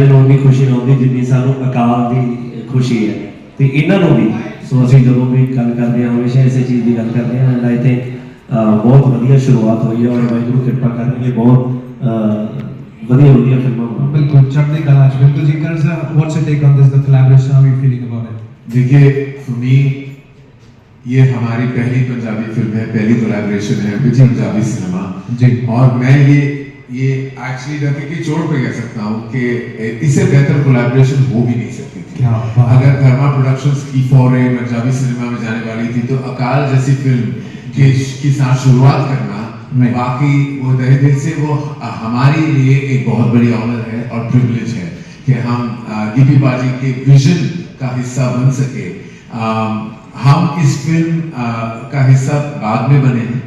शायद उन्नी खुशी ना होती जितनी सानू अकाल की खुशी है। तो इन्हों भी सो असं जो भी गल करते हैं हमेशा इस चीज़ की गल करते हैं एंड आई थिंक बहुत वधिया शुरुआत हुई है और वाहिगुरू कृपा करके बहुत वधिया फिल्मां बनाओ। बिल्कुल चढ़ती कला च बिल्कुल जी। Karan sir, what's your take on this the collaboration, how you feeling about it? देखिए फॉर मी ये हमारी पहली पंजाबी फिल्म है, पहली कोलैबोरेशन है विद पंजाबी सिनेमा जी। और मैं ये एक्चुअली डके की चोट पे कह सकता हूँ कि इससे बेहतर कोलैबोरेशन हो भी नहीं सकती थी। क्या बात। अगर धर्मा प्रोडक्शंस की फॉरे पंजाबी सिनेमा में जाने वाली थी तो अकाल जैसी फिल्म की साथ शुरुआत करना बाकी वो तहे दिल से वो हमारे लिए एक बहुत बड़ी ऑनर है और प्रिविलेज है कि हम गिपी बाजी के विजन का हिस्सा बन सके। हम इस फिल्म का हिस्सा बाद में बने हैं।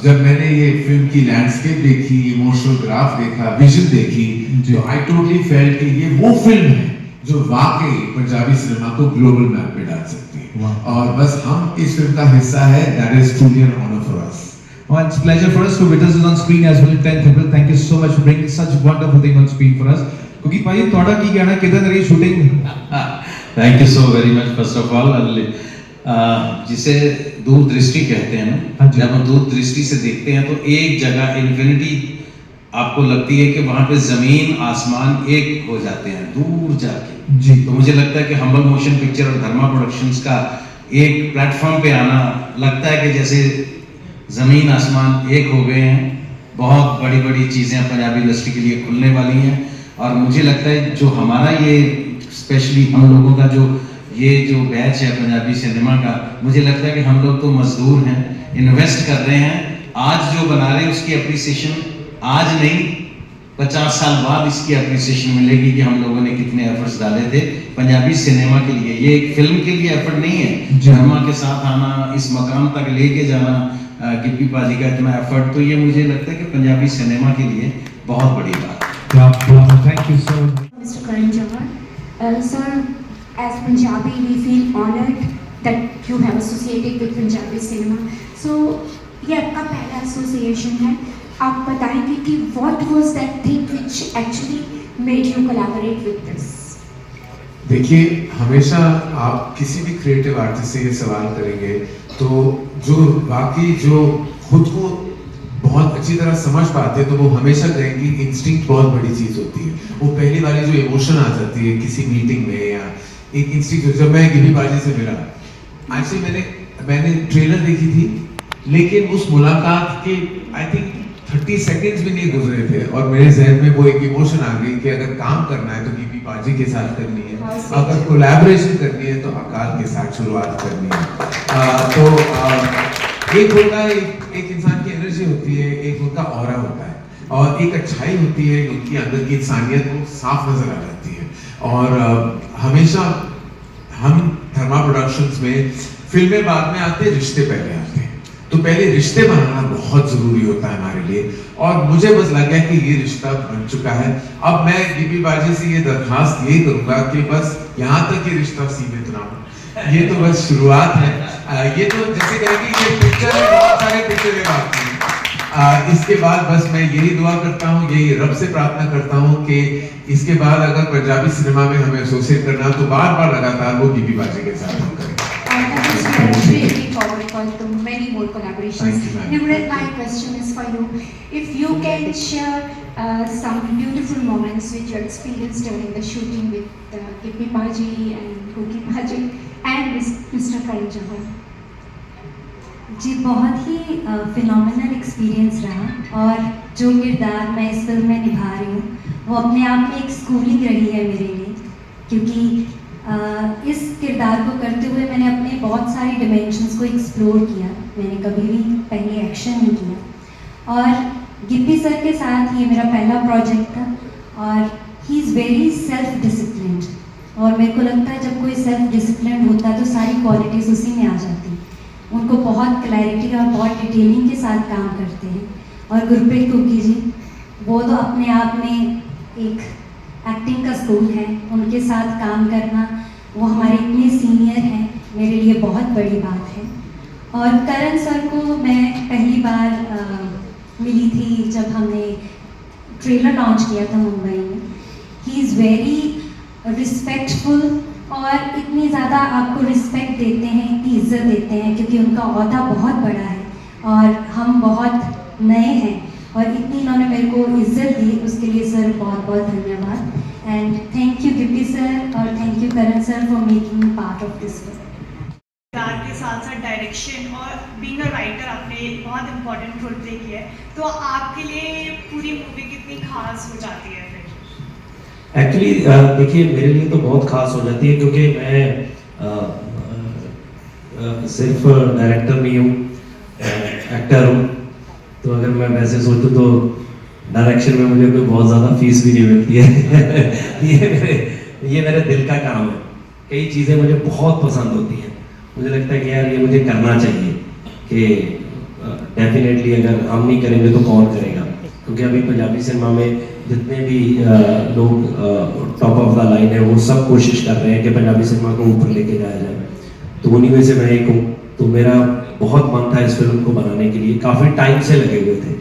जब मैंने ये फिल्म की लैंडस्केप देखी, इमोशनल ग्राफ देखा, विजन देखी, तो आई टोटली फेल्ट कि ये वो फिल्म है जो वाकई पंजाबी सिनेमा को ग्लोबल मैप पे डाल सकती है और बस हम इस फिल्म का हिस्सा है। That is truly an honour for us. Well, it's a pleasure for us to witness this on screen as well. 10th April. Thank you so much for bringing such wonderful thing on screen for us. क्योंकि भाई थोड़ा की कहना किधर रही shooting? Thank you so very much first of all. जिसे दूरदृष्टि कहते हैं ना, जब हम दूरदृष्टि से देखते हैं तो एक जगह इन्फिनिटी आपको लगती है कि वहाँ पे जमीन आसमान एक हो जाते हैं दूर जाके जी। तो मुझे लगता है कि हम्बल मोशन पिक्चर और धर्मा प्रोडक्शंस का एक प्लेटफॉर्म पे आना लगता है कि जैसे जमीन आसमान एक हो गए हैं। बहुत बड़ी बड़ी चीज़ें पंजाबी इंडस्ट्री के लिए खुलने वाली हैं और मुझे लगता है जो हमारा ये स्पेशली हम लोगों का जो बैच है पंजाबी सिनेमा का, मुझे लगता है कि हम लोग तो मजदूर हैं, इन्वेस्ट कर रहे हैं। आज जो बना रहे हैं उसकी अप्रिसिएशन आज नहीं 50 साल बाद इसकी अप्रिसिएशन मिलेगी कि हम लोगों ने कितने एफर्ट्स डाले थे पंजाबी सिनेमा के लिए। ये एक फिल्म के लिए एफर्ट नहीं है, धर्मा के साथ आना, इस मकाम तक लेके जाना, गिप्पी पाजी का इतना एफर्ट, तो ये मुझे लगता है कि पंजाबी सिनेमा के लिए बहुत बड़ी बात है। Thank you sir. Mr. Karan Johar, sir, as Punjabi we feel honored that you have associated with Punjabi cinema. So ये आपका पहला एसोसिएशन है, आप बताएंगे कि what was that thing which actually made you collaborate with this? देखिए हमेशा आप किसी भी क्रिएटिव आर्टिस्ट से ये सवाल करेंगे तो जो वाकई जो खुद को बहुत अच्छी तरह समझ पाते हैं तो वो हमेशा कहेंगे इंस्टिंक्ट बहुत बड़ी चीज होती है। वो पहली वाली जो इमोशन आ जाती है किसी मीटिंग में या एक इंस्टिंक्ट। जब मैं गिपी बाजी से मिला, एक्चुअली मैंने ट्रेलर देखी थी लेकिन उस मुलाकात के आई थिंक 30 सेकंड्स भी नहीं गुजरे थे और मेरे जहन में वो एक इमोशन आ गई कि अगर काम करना है तो गिपी बाजी के साथ करनी है, अगर कोलैबोरेशन करनी है तो अकाल के साथ शुरुआत करनी है। एक होता है, एक इंसान की एनर्जी होती है, एक उनका ऑरा होता है और एक अच्छाई होती है, उनकी अंदर की इंसानियत वो साफ नजर आ जाती है। और हमेशा हम धर्मा प्रोडक्शंस में फिल्में बाद में आते, रिश्ते पहले आते हैं, तो पहले रिश्ते बनाना बहुत जरूरी होता है हमारे लिए और मुझे बस लग गया कि ये रिश्ता बन चुका है। अब मैं गिपी बाजी से ये दरखास्त यही करूंगा कि बस यहाँ तक ये रिश्ता सीमित ना हो, ये तो बस शुरुआत है। ये तो जैसे कहेंगे ये पिक्चर है, बहुत सारे पिक्चरें बाकी हैं। इसके बाद बस मैं यही दुआ करता हूँ, यही रब से प्रार्थना करता हूँ कि इसके बाद अगर पंजाबी सिनेमा में हमें एसोसिएट करना तो बार बार लगातार वो गिपी बाजी के साथ हम करें। For many more collaborations. Nimrat, my question is for you. If you can share some beautiful moments which you experienced during the shooting with Gippy Baji and Cookie Baji and Mr. Karan Johar. जी बहुत ही phenomenal experience रहा और जो किरदार मैं इस film में निभा रही हूँ वो अपने आप में एक स्कूलिंग रही है मेरे लिए, क्योंकि इस किरदार को करते हुए मैंने अपने बहुत सारी डिमेंशंस को एक्सप्लोर किया। मैंने कभी भी पहले एक्शन नहीं किया और गिप्पी सर के साथ ये मेरा पहला प्रोजेक्ट था और he is very self disciplined और मेरे को लगता है जब कोई सेल्फ डिसिप्लिन्ड होता है तो सारी क्वालिटीज़ उसी में आ जाती हैं। उनको बहुत क्लैरिटी और बहुत डिटेलिंग के साथ काम करते हैं। और गुरप्रीत कुकी जी वो तो अपने आप में एक एक्टिंग का स्कूल है, उनके साथ काम करना, वो हमारे इतने सीनियर हैं, मेरे लिए बहुत बड़ी बात है। और करण सर को मैं पहली बार मिली थी जब हमने ट्रेलर लॉन्च किया था मुंबई में। ही इज़ वेरी रिस्पेक्टफुल और इतनी ज़्यादा आपको रिस्पेक्ट देते हैं, इतनी इज्जत देते हैं, क्योंकि उनका ओहदा बहुत बड़ा है और हम बहुत नए हैं, और इतनी इन्होंने मेरे को इज्जत दी, उसके लिए सर बहुत बहुत धन्यवाद। And thank you Gippy sir और thank you Karan sir for making me part of this film. किरदार के साथ साथ डायरेक्शन और बीइंग अ राइटर आपने बहुत इम्पोर्टेंट रोल प्ले किया है, तो आपके लिए पूरी मूवी कितनी खास हो जाती है फिर? एक्चुअली देखिए, मेरे लिए तो बहुत खास हो जाती है, क्योंकि मैं सिर्फ डायरेक्टर नहीं हूँ, एक्टर हूँ। तो अगर मैं वैसे सोचूं तो डायरेक्शन में मुझे कोई बहुत ज़्यादा फीस भी नहीं मिलती है। ये मेरे दिल का काम है। कई चीज़ें मुझे बहुत पसंद होती हैं, मुझे लगता है कि यार ये मुझे करना चाहिए, कि डेफिनेटली अगर हम नहीं करेंगे तो कौन करेगा। क्योंकि अभी पंजाबी सिनेमा में जितने भी लोग टॉप ऑफ द लाइन है, वो सब कोशिश कर रहे हैं कि पंजाबी सिनेमा को ऊपर लेके जाया जाए। तो उन्हीं में से मैं एक हूँ। तो मेरा बहुत मन था इस फिल्म को बनाने के लिए, काफ़ी टाइम से लगे हुए थे,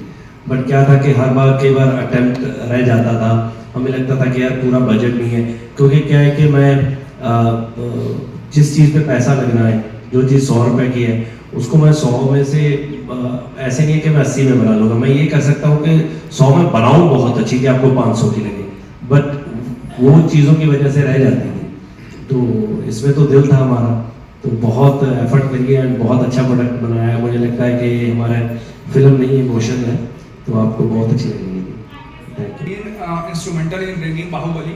बट क्या था कि हर बार कई बार अटेम्प्ट रह जाता था। हमें लगता था कि यार पूरा बजट नहीं है, क्योंकि क्या है कि मैं जिस चीज़ पे पैसा लगना है, जो चीज़ 100 रुपए की है, उसको मैं 100 में से ऐसे नहीं है कि मैं 80 में बना लूँगा। मैं ये कर सकता हूँ कि 100 में बनाऊँ बहुत अच्छी, कि आपको 500 की लगे, बट वो चीज़ों की वजह से रह जाती थी। तो इसमें तो दिल था हमारा, तो बहुत एफर्ट करिए एंड बहुत अच्छा प्रोडक्ट बनाया है। मुझे लगता है कि हमारा फिल्म नहीं, इमोशन है, तो आपको बहुत अच्छी लगेगी। Thank you. Instrumental in bringing Bahubali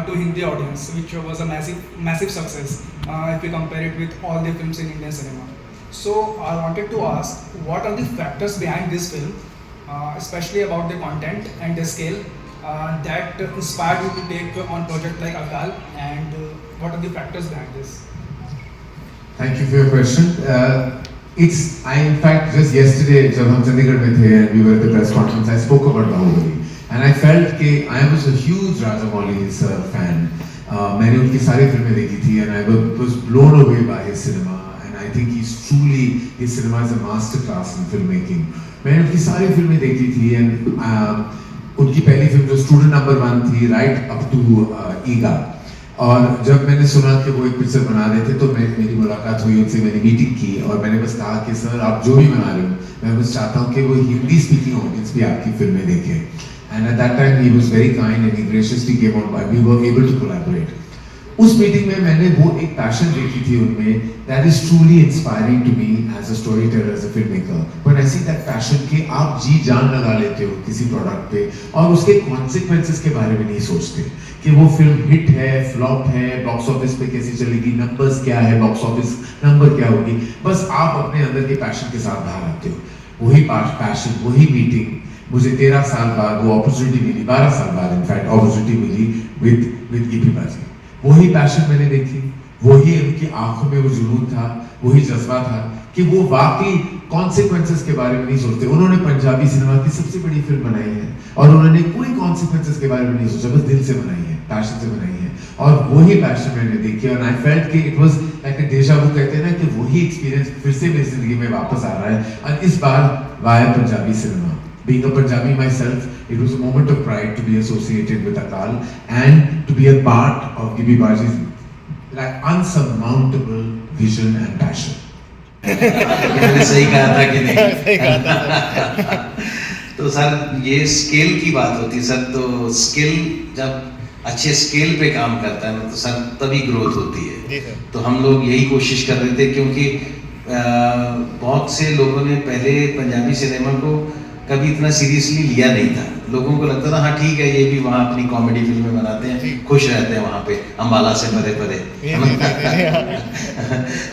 to Hindi audience, which was a massive success if we compare it with all the films in Indian cinema. So I wanted to ask, what are the factors behind this film, especially about the content and the scale, that inspired you to take on project like Akal, and what are the factors behind this? Thank you for your question. In fact, just yesterday, जब हम चंडीगढ़ में थे and we were at the press conference, I spoke about Bahubali, and I felt कि I was a huge Rajamouli sir fan. मैंने उनकी सारी फिल्में देखी थी, and I was blown away by his cinema, and I think his cinema is a master class in filmmaking. मैंने उनकी सारी फिल्में देखी थी, and उनकी पहली फिल्म जो स्टूडेंट नंबर 1 थी, राइट अप टू ईगा। और जब मैंने सुना कि वो एक पिक्चर बना रहे थे, तो मेरी मुलाकात हुई उनसे, मैंने मीटिंग की और मैंने बस कहा कि सर आप जो भी बना रहे हो, मैं बस चाहता हूँ कि वो हिंदी स्पीकिंग ऑडियंस भी आपकी फिल्में देखे। And at that time he was very kind and he graciously came on by, we were able to collaborate. उस मीटिंग में मैंने वो एक पैशन देखी थी उनमें, that is truly inspiring to me as a storyteller, as a filmmaker. When I see that passion कि आप जी जान लगा लेते हो किसी प्रोडक्ट पे और उसके कॉन्सिक्वेंसेस के बारे में नहीं सोचते कि वो फिल्म हिट है, फ्लॉप है, बॉक्स ऑफिस पे कैसी चलेगी, नंबर्स क्या है, बॉक्स ऑफिस नंबर क्या होगी, बस आप अपने अंदर के पैशन के साथ बाहर आते हो। वही पैशन, वही मीटिंग मुझे 13 साल बाद वो अपॉर्चुनिटी मिली, 12 साल बाद इनफैक्ट अपॉर्चुनिटी मिली विद गिप्पी बाजी। वही पैशन मैंने देखी, वही उनकी आंखों में वो जुनून था, वही जज्बा था कि वो वाकई कॉन्सिक्वेंसेस के बारे में नहीं सोचते। उन्होंने पंजाबी सिनेमा की सबसे बड़ी फिल्म बनाई है और उन्होंने कोई कॉन्सिक्वेंसेस के बारे में नहीं सोचा, बस दिल से बनाई है, पैशन से बनाई है, और वही पैशन मैंने देखी। और आई फेल्ट कि इट वाज लाइक अ डेजा वू, कहते हैं ना कि वही एक्सपीरियंस फिर से मेरी जिंदगी में वापस आ रहा है, और इस बार via Punjabi cinema. Being a Punjabi myself, it was a moment of pride to be associated with Akal and to be a part of Gippy Baji's like unsurmountable vision and passion. मैंने सही कहा था कि नहीं? तो सर ये scale की बात होती है सर, तो स्केल जब अच्छे स्केल पे काम करता है ना, तो सर तभी ग्रोथ होती है। तो हम लोग यही कोशिश कर रहे थे, क्योंकि बहुत से लोगों ने पहले पंजाबी सिनेमा को कभी इतना सीरियसली लिया नहीं था। लोगों को लगता था हाँ ठीक है, ये भी वहाँ अपनी कॉमेडी फिल्में बनाते हैं, खुश रहते हैं वहाँ पे अम्बाला से परे परे।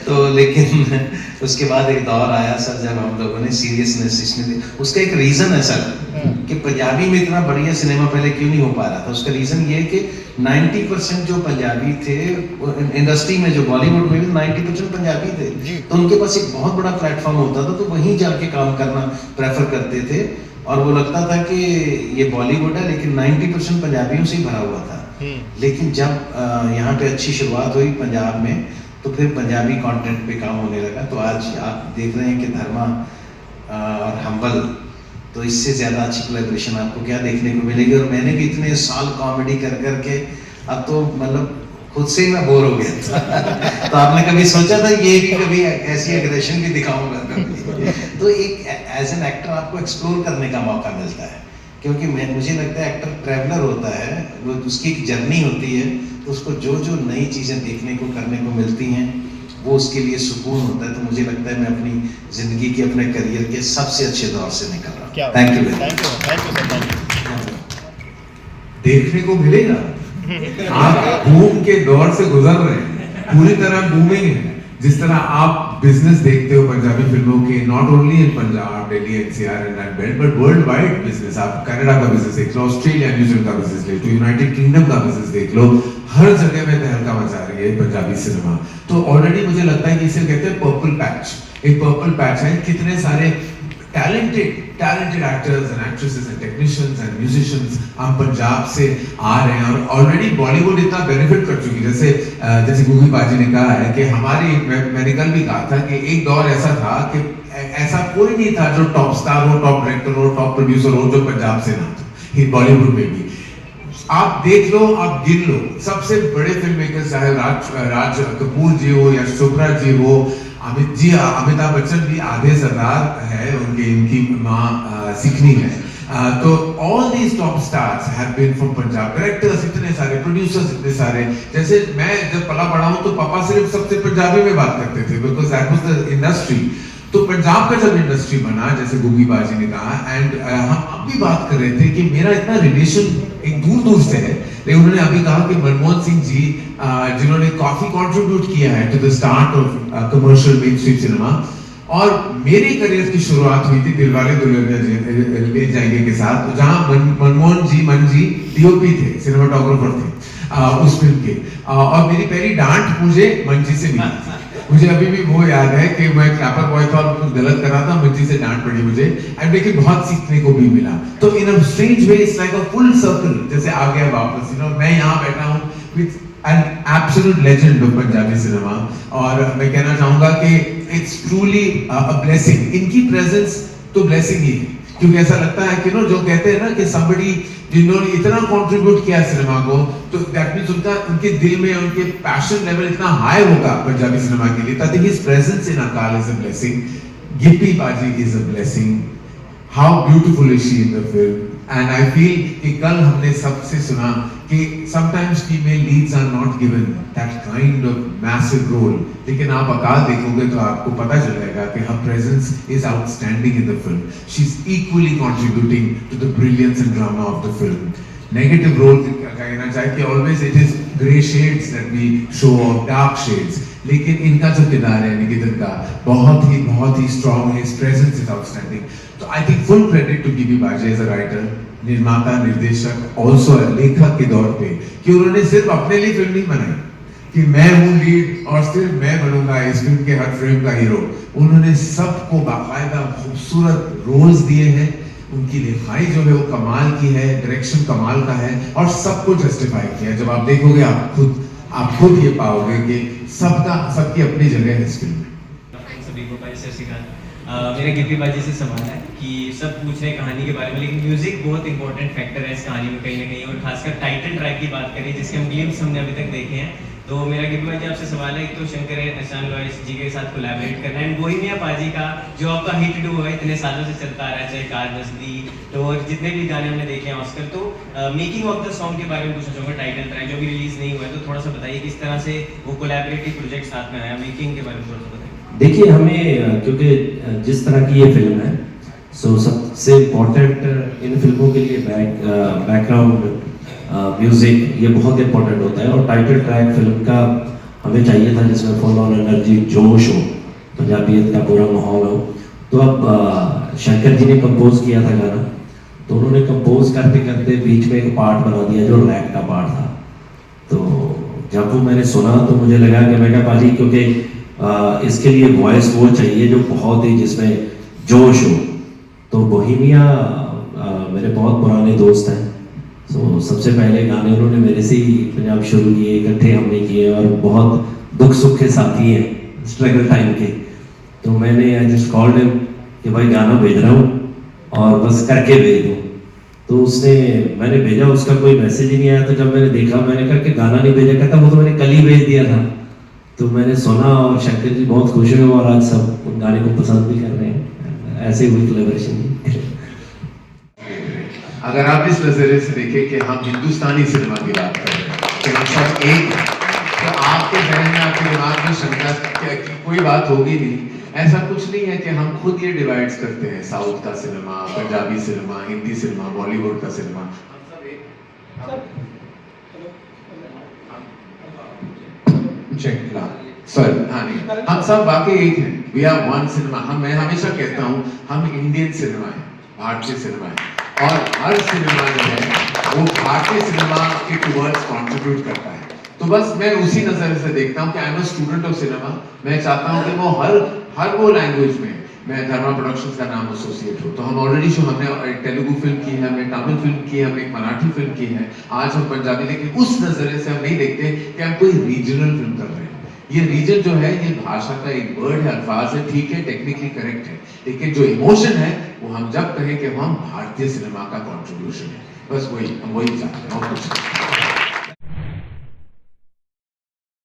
तो लेकिन उसके बाद एक दौर आया सर जब हम लोगों ने सीरियसनेस इसमें, उसका एक रीज़न है सर कि पंजाबी में इतना बढ़िया सिनेमा पहले क्यों नहीं हो पा रहा था। उसका रीज़न ये है कि 90% जो पंजाबी थे इंडस्ट्री में, जो बॉलीवुड में भी 90% पंजाबी थे, तो उनके पास एक बहुत बड़ा प्लेटफॉर्म होता था, तो वहीं जाके काम करना प्रेफर करते थे, और वो लगता था कि ये बॉलीवुड है लेकिन 90% पंजाबियों से ही भरा हुआ था। लेकिन जब यहाँ पे अच्छी शुरुआत हुई पंजाब में, तो फिर पंजाबी कंटेंट पे काम होने लगा। तो आज आप देख रहे हैं कि धर्मा और हम्बल तो इससे ज़्यादा अच्छी कोलैबोरेशन आपको क्या देखने को मिलेगी। और मैंने भी इतने साल कॉमेडी कर करके अब तो मतलब खुद से ही मैं बोर हो गया था। तो आपने कभी सोचा था ये भी कभी ऐसी एग्रेशन भी दिखाऊंगा कभी? तो एक एज एन एक्टर आपको एक्सप्लोर करने का मौका मिलता है, क्योंकि मुझे लगता है एक्टर ट्रैवलर होता है, वो उसकी एक जर्नी होती है, तो उसको जो जो नई चीज़ें देखने को करने को मिलती हैं वो उसके लिए सुकून होता है। तो मुझे लगता है मैं अपनी ज़िंदगी के अपने करियर के सबसे अच्छे दौर से निकल रहा हूँ। Thank you. देखने को मिलेगा। आप बूम के दौर से गुजर रहे हैं, पूरी तरह बूमिंग है। जिस तरह आप बिजनेस देखते हो पंजाबी फिल्मों के, not only in Punjab, Delhi, NCR and that belt, but world wide business. आप कनाडा का बिजनेस देख लो, ऑस्ट्रेलिया, न्यूजीलैंड का बिजनेस देख लो, यूनाइटेड किंगडम का बिजनेस देख लो, हर जगह में तहलका मचा रही है पंजाबी सिनेमा। तो ऑलरेडी मुझे लगता है कि इसे कहते हैं पर्पल पैच। एक पर्पल पैच है, कितने सारे talented actors and actresses and technicians and musicians हम पंजाब से आ रहे हैं। और ऑलरेडी बॉलीवुड इतना बेनिफिट कर चुकी है, जैसे गुगी बाजी ने कहा है कि हमारी, मैंने कल भी कहा था कि एक दौर ऐसा था कि ऐसा कोई नहीं था जो टॉप स्टार हो, टॉप डायरेक्टर हो, टॉप प्रोड्यूसर हो जो पंजाब से ना था, बॉलीवुड में भी। आप देख लो, आप गिन लो, सबसे बड़े फिल्म मेकर चाहे राज कपूर जी हो या चोपड़ा जी हो, अमिताभ बच्चन भी आधे सरदार है, उनकी माँ सिखनी है। तो all these top stars have been from Punjab, directors इतने सारे, प्रोड्यूसर्स इतने सारे। जैसे मैं जब पला पढ़ा हूँ तो पापा सिर्फ सबसे पंजाबी में बात करते थे, because that was the industry. तो पंजाब का जब इंडस्ट्री बना, जैसे गुगी बाजी ने कहा, एंड हम अब भी बात कर रहे थे कि मेरा इतना रिलेशन एक दूर से है, लेकिन उन्होंने अभी कहा कि मनमोहन सिंह जी जिन्होंने काफी कंट्रीब्यूट किया है to the start of commercial mainstream cinema. और मेरी करियर की शुरुआत हुई थी दिलवाले दुल्हनिया ले जाएंगे के साथ, जहां मनमोहन जी, मन जी डीओपी थे, सिनेमाटोग्राफर थे उस फिल्म के। और मेरी पहली डांट मुझे मन जी से मिली थी। मुझे अभी भी वो याद है कि मैं क्लैपर बॉय था और कुछ गलत कर रहा था, मन जी से डांट पड़ी मुझे, एंड लेकिन बहुत सीखने को भी मिला। तो in a strange way it's like a full circle, जैसे आ गया वापस। मैं यहाँ बैठा हूँ with an absolute legend of Punjabi cinema, और मैं कहना चाहूंगा कि इट्स ट्रूली अ ब्लेसिंग। इनकी प्रेजेंस तो ब्लेसिंग ही है, क्योंकि ऐसा लगता है कि जो कहते हैं ना कि somebody जिन्होंने इतना कंट्रीब्यूट किया सिनेमा को, तो दैट मींस उनके दिल में उनके पैशन लेवल इतना हाई होगा पंजाबी सिनेमा के लिए। I think his presence in Akaal is a blessing. Gippy paaji is a blessing. How beautiful is she in the film. And I feel कि कल हमने सबसे सुना कि sometimes female leads are not given that kind of massive role, लेकिन आप अकाल देखोगे तो आपको पता चल जाएगा कि हर presence is outstanding in the film. She is equally contributing to the brilliance and drama of the film. Negative role कहना चाहिए कि always it is grey shades that we show off, dark shades, लेकिन इनका जो किरदार है निकेतन का बहुत ही स्ट्रॉन्ग है। His presence is outstanding. तो I think full credit to Gippy paaji as a writer, निर्माता, निर्देशक, ऑल्सो लेखक के दौर पे, कि उन्होंने सिर्फ अपने लिए फिल्म नहीं बनाई कि मैं हूँ लीड और सिर्फ मैं बनूंगा इस फिल्म के हर फ्रेम का हीरो। उन्होंने सबको बाकायदा खूबसूरत रोल्स दिए हैं, उनकी लिखाई जो है वो कमाल की है, डायरेक्शन कमाल का है, और सबको जस्टिफाई किया। जब आप देखोगे आप खुद ये पाओगे कि सबकी अपनी जगह है इस फिल्म में। सभी को सत श्री अकाल। मेरा गिप्पी बाजी से सवाल है कि सब पूछ रहे हैं कहानी के बारे में, लेकिन म्यूजिक बहुत इंपॉर्टेंट फैक्टर है इस कहानी में कहीं ना कहीं, और खासकर टाइटल ट्रैक की बात करें जिसके हम ग्लिम्स हमने अभी तक देखे हैं। तो मेरा गिप्पी बाजी आपसे सवाल है, एक तो शंकर एहसान लॉयस जी के साथ कोलैबोरेट करना है, एंड बोहेमिया पाजी का जो आपका हिट डू है इतने सालों से चलता आ रहा है, चाहे कार नजदी तो और जितने भी गाने हमने देखे हैं ऑस्कर। तो मेकिंग ऑफ द सॉन्ग के बारे में पूछना चाहूँगा, टाइटल ट्रैक जो भी रिलीज नहीं हुआ है, तो थोड़ा सा बताइए किस तरह से वो कोलैबोरेटिव प्रोजेक्ट साथ में आया, मेकिंग के बारे में थोड़ा सा बताइए। देखिए, हमें क्योंकि जिस तरह की ये फिल्म है, सो सबसे इम्पोर्टेंट इन फिल्मों के लिए बैकग्राउंड म्यूजिक ये बहुत इम्पोर्टेंट होता है। और टाइटल ट्रैक फिल्म का हमें चाहिए था जिसमें फुल ऑन एनर्जी, जोश हो, पंजाबियत का पूरा माहौल हो। तो अब शंकर जी ने कंपोज किया था गाना, तो उन्होंने कंपोज करते करते बीच में एक पार्ट बना दिया जो रैप का पार्ट था। तो जब वो मैंने सुना तो मुझे लगा कि मैं क्या पाजी, क्योंकि इसके लिए वॉइस वो चाहिए जो बहुत ही जिसमें जोश हो। तो बोहेमिया मेरे बहुत पुराने दोस्त हैं, तो सबसे पहले गाने उन्होंने मेरे से ही पंजाब शुरू किए, इकट्ठे हमने किए, और बहुत दुख सुख के साथी हैं, स्ट्रगल टाइम के। तो मैंने आई जस्ट कॉल्ड हिम कि भाई गाना भेज रहा हूँ, और बस करके भेज दो। तो उसने, मैंने भेजा, उसका कोई मैसेज ही नहीं आया। तो जब मैंने देखा, मैंने कहा कि गाना नहीं भेजा, कहता वो तो मैंने कल ही भेज दिया था। तो मैंने सुना और शंकर जी बहुत खुश हुए और आज सब उन गाने को पसंद भी कर रहे हैं। ऐसे हुई कोलैबोरेशन। अगर आप इस नजरिए से देखें कि हम हिंदुस्तानी सिनेमा की बात कर रहे हैं, कि हम सब एक हैं, तो आपके जहन में, आपके दिमाग में शंका की कोई बात होगी नहीं। ऐसा कुछ नहीं है कि हम खुद ये डिवाइड्स करते हैं, साउथ का cinema, Punjabi cinema, Hindi cinema, Bollywood का सिनेमा। हम सब एक सॉरी, हाँ नहीं, हम सब वाकई एक हैं। We are one cinema. मैं हमेशा कहता हूँ हम इंडियन सिनेमा है, भारतीय सिनेमा है, और हर सिनेमा जो है वो भारतीय सिनेमा के टुवर्ड्स कंट्रीब्यूट करता है। तो बस मैं उसी नजर से देखता हूँ कि I am a student of cinema. मैं चाहता हूँ कि वो हर वो लैंग्वेज में मैं धर्मा प्रोडक्शंस का नाम एसोसिएट हो। तो हम ऑलरेडी हमने एक तेलुगु फिल्म की है, हमने तमिल फिल्म की है, हमने एक मराठी फिल्म की है, आज हम पंजाबी। लेकिन उस नजरिए से हम नहीं देखते कि हम कोई रीजनल फिल्म कर रहे हैं। ये रीजन जो है, ये भाषा का एक वर्ड है, अल्फाज है, ठीक है, टेक्निकली करेक्ट है, लेकिन जो इमोशन है वो हम जब कहें कि हम भारतीय सिनेमा का कंट्रीब्यूशन है, बस वही हम वही चाहते हैं और कुछ नहीं।